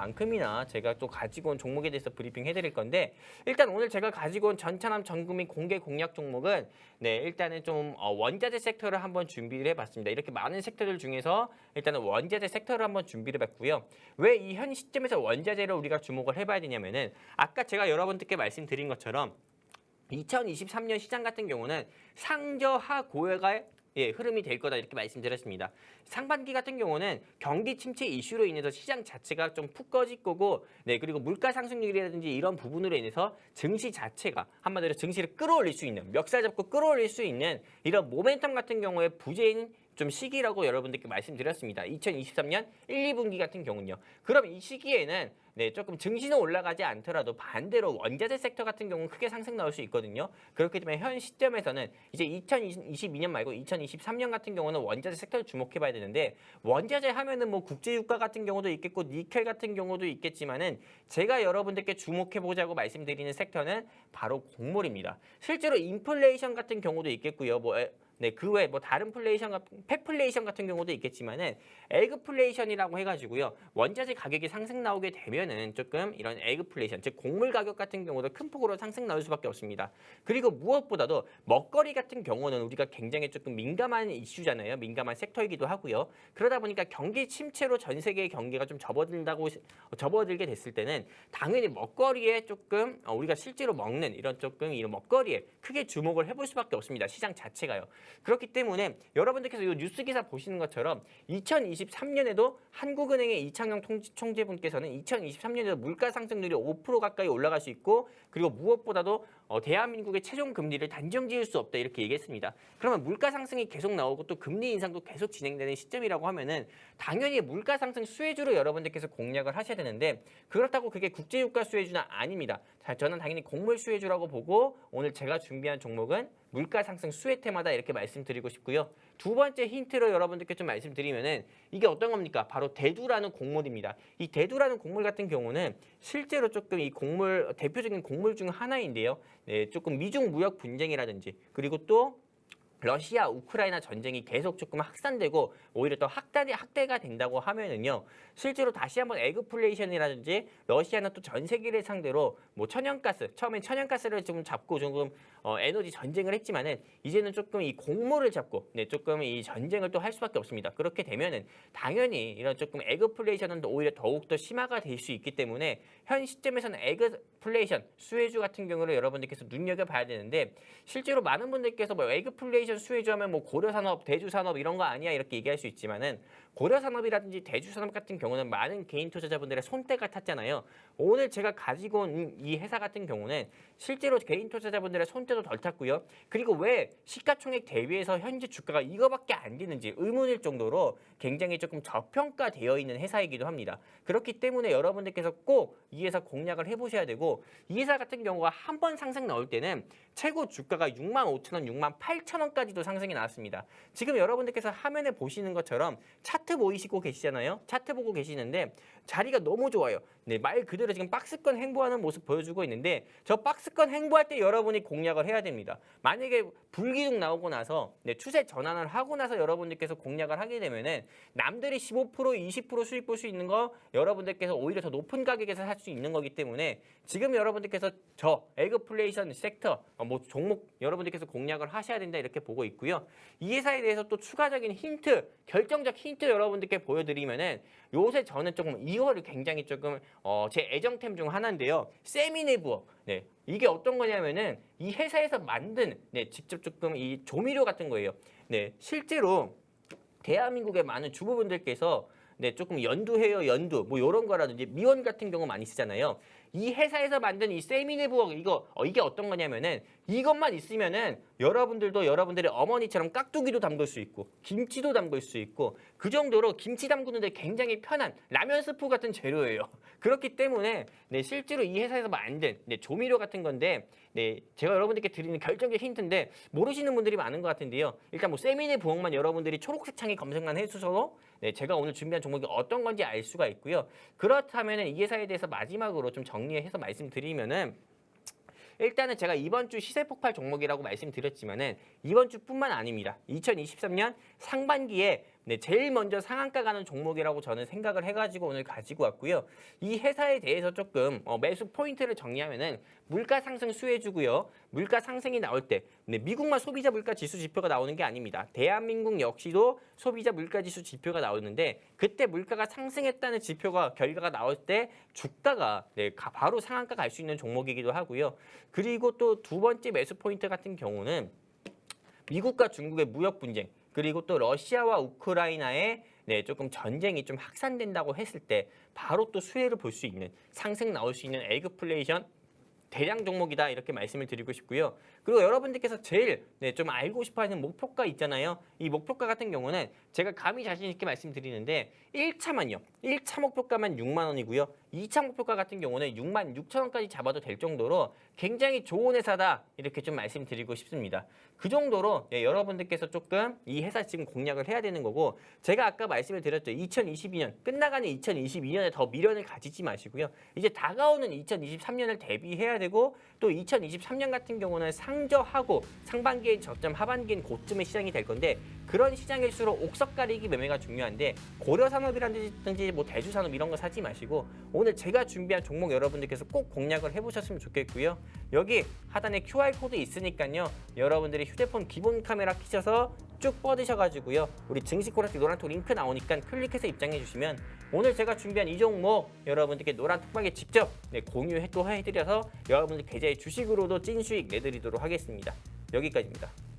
종목만큼이나 제가 또 가지고 온 종목에 대해서 브리핑 해드릴 건데 일단 오늘 제가 가지고 온 전차남 전국민 공개 공략 종목은 일단은 좀 원자재 섹터를 한번 준비를 해봤습니다. 이렇게 많은 섹터들 중에서 일단은 원자재 섹터를 한번 준비를 해봤고요. 왜 이 현 시점에서 원자재를 우리가 주목을 해봐야 되냐면은 아까 제가 여러분들께 말씀드린 것처럼 2023년 시장 같은 경우는 상저하 고여가 흐름이 될 거다 이렇게 말씀드렸습니다. 상반기 같은 경우는 경기 침체 이슈로 인해서 시장 자체가 좀 푹 꺼질 거고, 그리고 물가 상승률이라든지 이런 부분으로 인해서 증시 자체가 한마디로 증시를 끌어올릴 수 있는 멱살 잡고 끌어올릴 수 있는 이런 모멘텀 같은 경우에 부재인 좀 시기라고 여러분들께 말씀드렸습니다. 2023년 1, 2분기 같은 경우는요. 그럼 이 시기에는 조금 증시는 올라가지 않더라도 반대로 원자재 섹터 같은 경우는 크게 상승 나올 수 있거든요. 그렇기 때문에 현 시점에서는 이제 2022년 말고 2023년 같은 경우는 원자재 섹터를 주목해봐야 되는데 원자재 하면은 뭐 국제유가 같은 경우도 있겠고 니켈 같은 경우도 있겠지만은 제가 여러분들께 주목해보자고 말씀드리는 섹터는 바로 곡물입니다. 실제로 인플레이션 같은 경우도 있겠고요. 그 외에 뭐 다른 펫플레이션 같은 경우도 있겠지만은 에그플레이션이라고 해가지고요. 원자재 가격이 상승 나오게 되면은 조금 이런 에그플레이션, 즉 곡물 가격 같은 경우도 큰 폭으로 상승 나올 수밖에 없습니다. 그리고 무엇보다도 먹거리 같은 경우는 우리가 굉장히 조금 민감한 이슈잖아요. 민감한 섹터이기도 하고요. 그러다 보니까 경기 침체로 전 세계의 경기가 좀 접어들게 됐을 때는 당연히 먹거리에 조금 우리가 실제로 먹는 이런 먹거리에 크게 주목을 해볼 수밖에 없습니다. 시장 자체가요. 그렇기 때문에 여러분들께서 이 뉴스 기사 보시는 것처럼 2023년에도 한국은행의 이창용 총재분께서는 2023년에도 물가 상승률이 5% 가까이 올라갈 수 있고 그리고 무엇보다도 대한민국의 최종 금리를 단정 지을 수 없다 이렇게 얘기했습니다. 그러면 물가 상승이 계속 나오고 또 금리 인상도 계속 진행되는 시점이라고 하면은 당연히 물가 상승 수혜주로 여러분들께서 공략을 하셔야 되는데 그렇다고 그게 국제유가 수혜주는 아닙니다. 자, 저는 당연히 곡물 수혜주라고 보고 오늘 제가 준비한 종목은 물가 상승 수혜 테마다 이렇게 말씀드리고 싶고요. 두 번째 힌트로 여러분들께 좀 말씀드리면은 이게 어떤 겁니까? 바로 대두라는 곡물입니다. 이 대두라는 곡물 같은 경우는 실제로 조금 이 곡물 대표적인 곡물 중 하나인데요. 조금 미중 무역 분쟁이라든지 그리고 또 러시아, 우크라이나 전쟁이 계속 조금 확산되고 오히려 더 확대가 된다고 하면은요. 실제로 다시 한번 에그플레이션이라든지 러시아는 또 전 세계를 상대로 뭐 천연가스, 처음엔 천연가스를 지금 잡고 조금 에너지 전쟁을 했지만은 이제는 조금 이 곡물을 잡고 조금 이 전쟁을 또 할 수밖에 없습니다. 그렇게 되면은 당연히 이런 조금 에그플레이션은 오히려 더욱 더 심화가 될 수 있기 때문에 현 시점에서는 에그플레이션 수혜주 같은 경우를 여러분들께서 눈여겨봐야 되는데 실제로 많은 분들께서 뭐 에그플레이션 수혜주하면 뭐 고려산업, 대주산업 이런 거 아니야 이렇게 얘기할 수 있지만은 고려산업이라든지 대주산업 같은 경우는 많은 개인 투자자분들의 손때가 탔잖아요. 오늘 제가 가지고 온 이 회사 같은 경우는 실제로 개인 투자자분들의 손때도 덜 탔고요. 그리고 왜 시가총액 대비해서 현재 주가가 이거밖에 안 되는지 의문일 정도로 굉장히 조금 저평가되어 있는 회사이기도 합니다. 그렇기 때문에 여러분들께서 꼭 이 회사 공략을 해보셔야 되고 이 회사 같은 경우가 한 번 상승 나올 때는 최고 주가가 65,000원, 68,000원까지도 상승이 나왔습니다. 지금 여러분들께서 화면에 보시는 것처럼 차트 보이시고 계시잖아요. 차트 보고 계시는데 자리가 너무 좋아요. 말 그대로 지금 박스권 행보하는 모습 보여주고 있는데 저 박스권 행보할 때 여러분이 공략을 해야 됩니다. 만약에 불기둥 나오고 나서 추세 전환을 하고 나서 여러분들께서 공략을 하게 되면은 남들이 15%, 20% 수익 볼 수 있는 거 여러분들께서 오히려 더 높은 가격에서 살 수 있는 거기 때문에 지금 여러분들께서 저 에그플레이션 섹터 뭐 종목 여러분들께서 공략을 하셔야 된다 이렇게 보고 있고요. 이 회사에 대해서 또 추가적인 힌트, 결정적 힌트 여러분들께 보여드리면은 요새 저는 조금 이거를 굉장히 조금 제 애정템 중 하나인데요. 세미네부어. 이게 어떤 거냐면은 이 회사에서 만든 직접 조금 이 조미료 같은 거예요. 실제로 대한민국의 많은 주부분들께서 조금 연두해요, 연두 뭐 이런 거라든지 미원 같은 경우 많이 쓰잖아요. 이 회사에서 만든 이 세미네부어 이게 어떤 거냐면은 이것만 있으면은 여러분들도 여러분들의 어머니처럼 깍두기도 담글 수 있고 김치도 담글 수 있고 그 정도로 김치 담그는데 굉장히 편한 라면 스프 같은 재료예요. 그렇기 때문에 실제로 이 회사에서 만든 조미료 같은 건데 제가 여러분들께 드리는 결정적 힌트인데 모르시는 분들이 많은 것 같은데요. 일단 뭐 세미네부어만 여러분들이 초록색 창에 검색만 해주셔서 제가 오늘 준비한 종목이 어떤 건지 알 수가 있고요. 그렇다면은 이 회사에 대해서 마지막으로 좀 정리해서 말씀드리면은 일단은 제가 이번 주 시세 폭발 종목이라고 말씀드렸지만은 이번 주뿐만 아닙니다. 2023년 상반기에 네, 제일 먼저 상한가 가는 종목이라고 저는 생각을 해가지고 오늘 가지고 왔고요. 이 회사에 대해서 조금 매수 포인트를 정리하면은 물가 상승 수혜주고요. 물가 상승이 나올 때 네, 미국만 소비자 물가 지수 지표가 나오는 게 아닙니다. 대한민국 역시도 소비자 물가 지수 지표가 나오는데 그때 물가가 상승했다는 지표가 결과가 나올 때 주가가 네, 바로 상한가 갈 수 있는 종목이기도 하고요. 그리고 또 두 번째 매수 포인트 같은 경우는 미국과 중국의 무역 분쟁 그리고 또 러시아와 우크라이나의 네, 조금 전쟁이 좀 확산된다고 했을 때 바로 또 수혜를 볼 수 있는 상승 나올 수 있는 에그플레이션 대량 종목이다 이렇게 말씀을 드리고 싶고요. 그리고 여러분들께서 제일 네, 좀 알고 싶어하는 목표가 있잖아요. 이 목표가 같은 경우는 제가 감히 자신 있게 말씀드리는데 1차만요. 1차 목표가만 6만 원이고요. 2차 목표가 같은 경우는 6만 6천 원까지 잡아도 될 정도로 굉장히 좋은 회사다 이렇게 좀 말씀드리고 싶습니다. 그 정도로 예, 여러분들께서 조금 이 회사 지금 공략을 해야 되는 거고 제가 아까 말씀을 드렸죠. 2022년 끝나가는 2022년에 더 미련을 가지지 마시고요. 이제 다가오는 2023년을 대비해야 되고 또 2023년 같은 경우는 상저하고 상반기엔 저점 하반기엔 고점의 시장이 될 건데 그런 시장일수록 옥석 가리기 매매가 중요한데 고려산업이라든지 뭐 대주산업 이런 거 사지 마시고 오늘 제가 준비한 종목 여러분들께서 꼭 공략을 해보셨으면 좋겠고요. 여기 하단에 QR코드 있으니까요. 여러분들이 휴대폰 기본 카메라 켜셔서 쭉 뻗으셔가지고요. 우리 증시 코레트 노란톡 링크 나오니까 클릭해서 입장해 주시면 오늘 제가 준비한 이 종목 여러분들께 노란톡방에 직접 네, 공유해 또 해드려서 여러분들 계좌에 주식으로도 찐 수익 내드리도록 하겠습니다. 여기까지입니다.